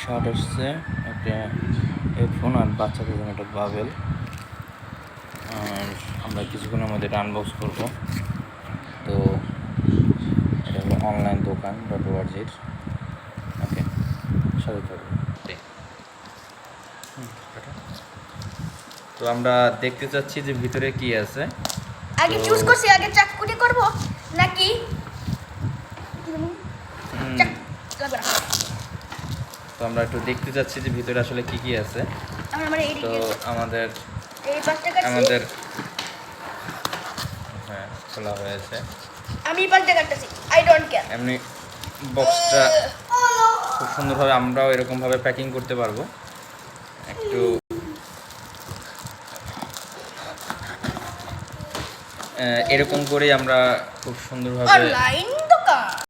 Shirt আসছে, একটা headphone আর বাচ্চাদের জন্য একটা বাবেল। আর আমরা কিছুক্ষণের মধ্যে এটা আনবক্স করবো। তো এটা হলো অনলাইন দোকান .org-র। ওকে, সাথে থাকবো। তো আমরা দেখতে চাচ্ছি যে ভিতরে কি আছে। আগে চুজ করছি, আগে চাকুটি করব নাকি তো আমরা একটু দেখতে চাচ্ছি যে ভিতরে আসলে কি কি আছে। তো আমাদের হ্যাঁ খোলা হয়েছে। আমি পাল্টে কাটতেছি, আই ডোন্ট কেয়ার। এমনি বক্সটা খুব সুন্দরভাবে আমরাও এরকমভাবে প্যাকিং করতে পারবো। একটু এরকম করেই আমরা খুব সুন্দরভাবে অনলাইন দোকান